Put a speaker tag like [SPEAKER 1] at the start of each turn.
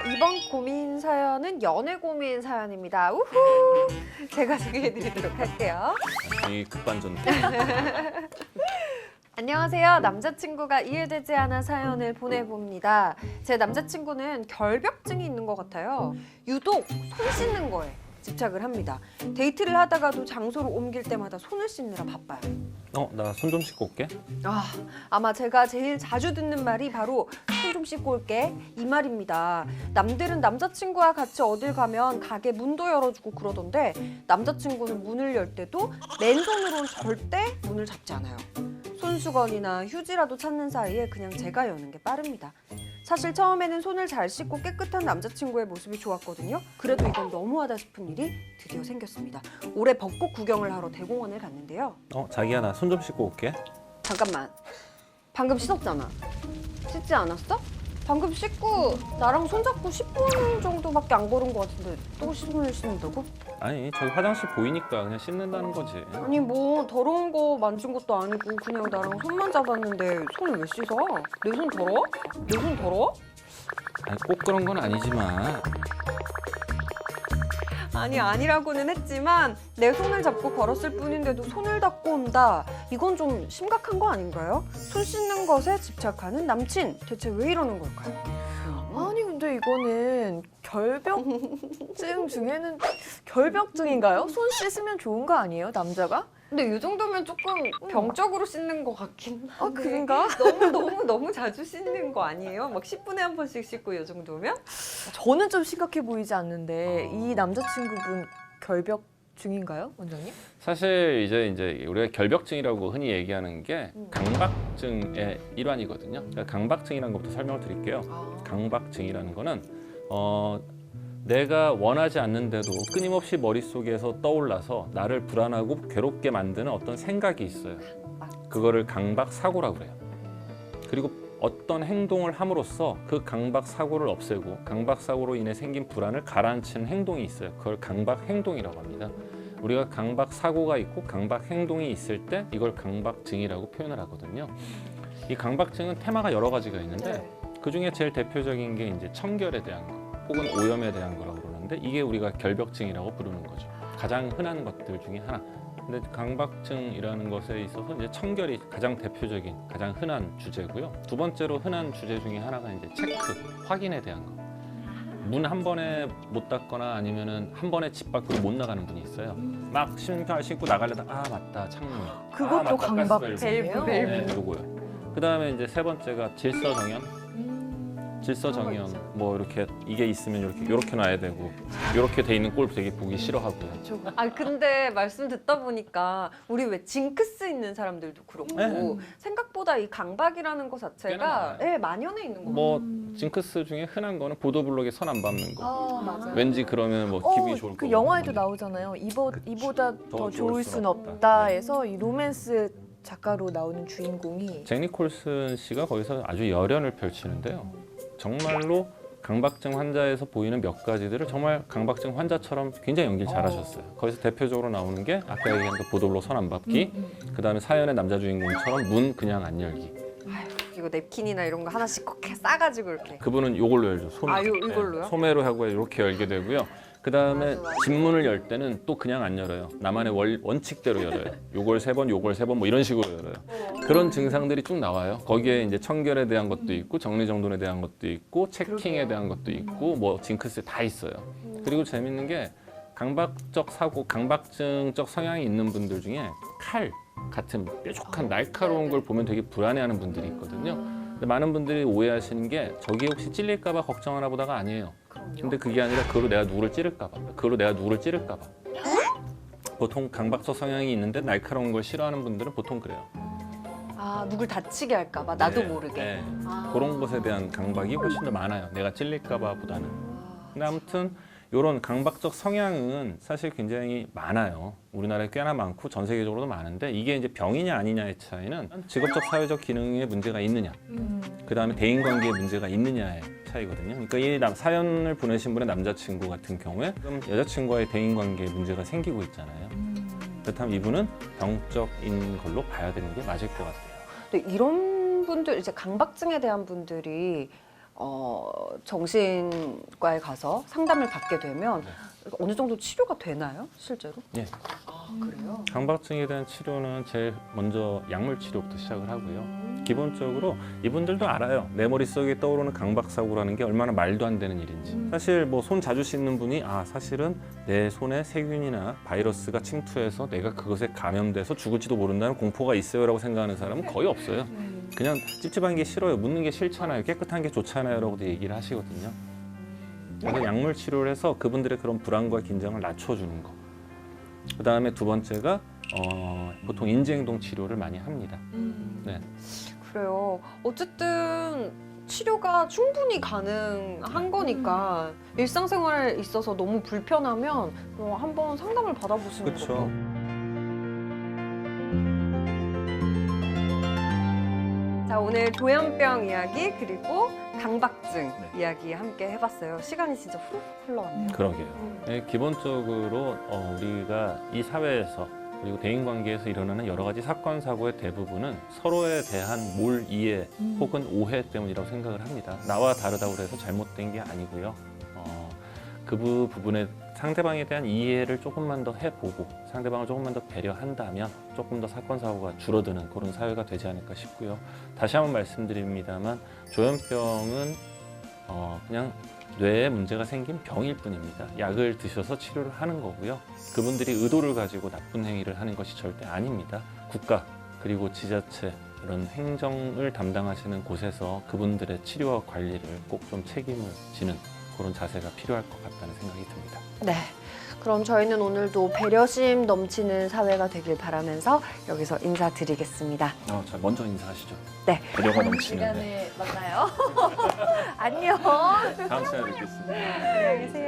[SPEAKER 1] 이번 고민 사연은 연애 고민 사연입니다. 우후! 제가 소개해드리도록 할게요.
[SPEAKER 2] 이 급반전도.
[SPEAKER 1] 안녕하세요. 남자친구가 이해되지 않아 사연을 보내봅니다. 제 남자친구는 결벽증이 있는 것 같아요. 유독 손 씻는 거에 집착을 합니다. 데이트를 하다가도 장소를 옮길 때마다 손을 씻느라 바빠요.
[SPEAKER 2] 나 손 좀 씻고 올게.
[SPEAKER 1] 아마 제가 제일 자주 듣는 말이 바로 손 좀 씻고 올게 이 말입니다. 남들은 남자친구와 같이 어딜 가면 가게 문도 열어주고 그러던데 남자친구는 문을 열 때도 맨손으로는 절대 문을 잡지 않아요. 손수건이나 휴지라도 찾는 사이에 그냥 제가 여는 게 빠릅니다. 사실 처음에는 손을 잘 씻고 깨끗한 남자친구의 모습이 좋았거든요. 그래도 이건 너무하다 싶은 일이 드디어 생겼습니다. 올해 벚꽃 구경을 하러 대공원에 갔는데요.
[SPEAKER 2] 자기야, 나 손 좀 씻고 올게.
[SPEAKER 1] 잠깐만. 방금 씻었잖아. 씻지 않았어? 방금 씻고 나랑 손잡고 10분 정도밖에 안 걸은 것 같은데 또 손을 씻는다고?
[SPEAKER 2] 아니, 저기 화장실 보이니까 그냥 씻는다는 거지.
[SPEAKER 1] 아니 뭐 더러운 거 만진 것도 아니고 그냥 나랑 손만 잡았는데 손을 왜 씻어? 내 손 더러워? 내 손 더러워?
[SPEAKER 2] 아니, 꼭 그런 건 아니지만.
[SPEAKER 1] 아니 아니라고는 했지만 내 손을 잡고 걸었을 뿐인데도 손을 닦고 온다. 이건 좀 심각한 거 아닌가요? 손 씻는 것에 집착하는 남친. 대체 왜 이러는 걸까요?
[SPEAKER 3] 아니 근데 이거는 결벽증 중에는 결벽증인가요? 손 씻으면 좋은 거 아니에요, 남자가?
[SPEAKER 1] 근데 이 정도면 조금 병적으로 씻는 것 같긴 한데
[SPEAKER 3] 그런가?
[SPEAKER 1] 너무 자주 씻는 거 아니에요? 막 10분에 한 번씩 씻고 이 정도면?
[SPEAKER 3] 저는 좀 심각해 보이지 않는데 이 남자친구분 결벽증인가요, 원장님?
[SPEAKER 2] 사실 이제 우리가 결벽증이라고 흔히 얘기하는 게 강박증의 일환이거든요. 그러니까 강박증이라는 것부터 설명을 드릴게요. 강박증이라는 거는 내가 원하지 않는데도 끊임없이 머릿속에서 떠올라서 나를 불안하고 괴롭게 만드는 어떤 생각이 있어요. 그거를 강박사고라고 그래요. 그리고 어떤 행동을 함으로써 그 강박사고를 없애고 강박사고로 인해 생긴 불안을 가라앉히는 행동이 있어요. 그걸 강박행동이라고 합니다. 우리가 강박사고가 있고 강박행동이 있을 때 이걸 강박증이라고 표현을 하거든요. 이 강박증은 테마가 여러 가지가 있는데 그중에 제일 대표적인 게 이제 청결에 대한 거 혹은 오염에 대한 거라고 그러는데 이게 우리가 결벽증이라고 부르는 거죠. 가장 흔한 것들 중에 하나. 근데 강박증이라는 것에 있어서 이제 청결이 가장 대표적인, 가장 흔한 주제고요. 두 번째로 흔한 주제 중에 하나가 이제 체크, 확인에 대한 거. 문 한 번에 못 닫거나 아니면은 한 번에 집 밖으로 못 나가는 분이 있어요. 막 신고 나가려다 맞다 창문.
[SPEAKER 3] 그것도
[SPEAKER 2] 맞다,
[SPEAKER 3] 강박증이에요?
[SPEAKER 2] 네, 요거요. 그 다음에 이제 세 번째가 질서정연. 질서정연 뭐 이렇게 이게 있으면 이렇게 놔야 되고 이렇게 돼 있는 꼴 되게 보기 싫어하고요.
[SPEAKER 1] 근데 말씀 듣다 보니까 우리 왜 징크스 있는 사람들도 그렇고
[SPEAKER 2] 네.
[SPEAKER 1] 생각보다 이 강박이라는 것
[SPEAKER 2] 꽤나
[SPEAKER 1] 자체가
[SPEAKER 2] 많아요.
[SPEAKER 1] 만연해 있는 것
[SPEAKER 2] 뭐 징크스 중에 흔한 거는 보도블록에 선 안 밟는 거.
[SPEAKER 1] 맞아요.
[SPEAKER 2] 왠지 그러면 뭐 기분이 좋을
[SPEAKER 3] 그
[SPEAKER 2] 거고.
[SPEAKER 3] 영화에도 나오잖아요. 이보다 더 좋을 순 없다 해서 이 로맨스 작가로 나오는 주인공이
[SPEAKER 2] 잭 니콜슨 씨가 거기서 아주 열연을 펼치는데요. 정말로 강박증 환자에서 보이는 몇 가지들을 정말 강박증 환자처럼 굉장히 연기를 잘하셨어요. 거기서 대표적으로 나오는 게 아까 얘기한 그 보도블록 선 안 밟기, 그다음에 사연의 남자 주인공처럼 문 그냥 안 열기.
[SPEAKER 1] 이거 냅킨이나 이런 거 하나씩 꼭 싸가지고 이렇게.
[SPEAKER 2] 그분은 요걸로 열죠. 소매.
[SPEAKER 1] 이걸로요?
[SPEAKER 2] 소매로 하고 이렇게 열게 되고요. 그다음에 집문을 열 때는 또 그냥 안 열어요. 나만의 원칙대로 열어요. 요걸 3번, 요걸 3번 뭐 이런 식으로 열어요. 그런 증상들이 쭉 나와요. 거기에 이제 청결에 대한 것도 있고 정리정돈에 대한 것도 있고 체킹에 대한 것도 있고 뭐 징크스 다 있어요. 그리고 재밌는 게 강박적 사고, 강박증적 성향이 있는 분들 중에 칼 같은 뾰족한 날카로운 걸 보면 되게 불안해하는 분들이 있거든요. 근데 많은 분들이 오해하시는 게 저게 혹시 찔릴까 봐 걱정하나 보다가 아니에요. 근데 그게 아니라 그걸로 내가 누구를 찌를까 봐. 그걸로 내가 누구를 찌를까 봐. 보통 강박적 성향이 있는데 날카로운 걸 싫어하는 분들은 보통 그래요.
[SPEAKER 1] 누굴 다치게 할까 봐 나도
[SPEAKER 2] 네,
[SPEAKER 1] 모르게.
[SPEAKER 2] 네. 그런 것에 대한 강박이 훨씬 더 많아요. 내가 찔릴까 봐 보다는. 근데 아무튼 이런 강박적 성향은 사실 굉장히 많아요. 우리나라에 꽤나 많고 전 세계적으로도 많은데 이게 이제 병이냐 아니냐의 차이는 직업적 사회적 기능에 문제가 있느냐, 그 다음에 대인관계에 문제가 있느냐의 차이거든요. 그러니까 이 사연을 보내신 분의 남자친구 같은 경우에 지금 여자친구와의 대인관계에 문제가 생기고 있잖아요. 그렇다면 이분은 병적인 걸로 봐야 되는 게 맞을 것 같아요.
[SPEAKER 1] 근데 이런 분들 이제 강박증에 대한 분들이 정신과에 가서 상담을 받게 되면 어느 정도 치료가 되나요, 실제로?
[SPEAKER 2] 예.
[SPEAKER 1] 아, 그래요?
[SPEAKER 2] 강박증에 대한 치료는 제일 먼저 약물 치료부터 시작을 하고요. 기본적으로 이분들도 알아요. 내 머릿속에 떠오르는 강박사고라는 게 얼마나 말도 안 되는 일인지. 사실 뭐 손 자주 씻는 분이 사실은 내 손에 세균이나 바이러스가 침투해서 내가 그것에 감염돼서 죽을지도 모른다는 공포가 있어요라고 생각하는 사람은 거의 없어요. 그냥 찝찝한 게 싫어요. 묻는 게 싫잖아요. 깨끗한 게 좋잖아요. 라고도 얘기를 하시거든요. 그래서 약물 치료를 해서 그분들의 그런 불안과 긴장을 낮춰주는 거. 그 다음에 두 번째가 보통 인지행동 치료를 많이 합니다. 네.
[SPEAKER 1] 그래요. 어쨌든 치료가 충분히 가능한 거니까 일상생활에 있어서 너무 불편하면 한번 상담을 받아보시는
[SPEAKER 2] 그쵸.
[SPEAKER 1] 것도. 자, 오늘 돌연병 이야기 그리고 강박증 이야기 함께 해봤어요. 시간이 진짜 후루룩 흘러갔네요.
[SPEAKER 2] 그러게요. 네, 기본적으로 우리가 이 사회에서 그리고 대인관계에서 일어나는 여러 가지 사건, 사고의 대부분은 서로에 대한 몰 이해 혹은 오해 때문이라고 생각을 합니다. 나와 다르다고 해서 잘못된 게 아니고요. 그 부분에 상대방에 대한 이해를 조금만 더 해보고 상대방을 조금만 더 배려한다면 조금 더 사건, 사고가 줄어드는 그런 사회가 되지 않을까 싶고요. 다시 한번 말씀드립니다만 조현병은 그냥 뇌에 문제가 생긴 병일 뿐입니다. 약을 드셔서 치료를 하는 거고요. 그분들이 의도를 가지고 나쁜 행위를 하는 것이 절대 아닙니다. 국가 그리고 지자체 이런 행정을 담당하시는 곳에서 그분들의 치료와 관리를 꼭 좀 책임을 지는 그런 자세가 필요할 것 같다는 생각이 듭니다.
[SPEAKER 1] 네. 그럼 저희는 오늘도 배려심 넘치는 사회가 되길 바라면서 여기서 인사드리겠습니다.
[SPEAKER 2] 자, 먼저 인사하시죠.
[SPEAKER 1] 네.
[SPEAKER 2] 배려가 넘치는.
[SPEAKER 3] 시간에 만나요.
[SPEAKER 1] 안녕.
[SPEAKER 2] 다음 시간에 뵙겠습니다.
[SPEAKER 1] 안녕히 계세요.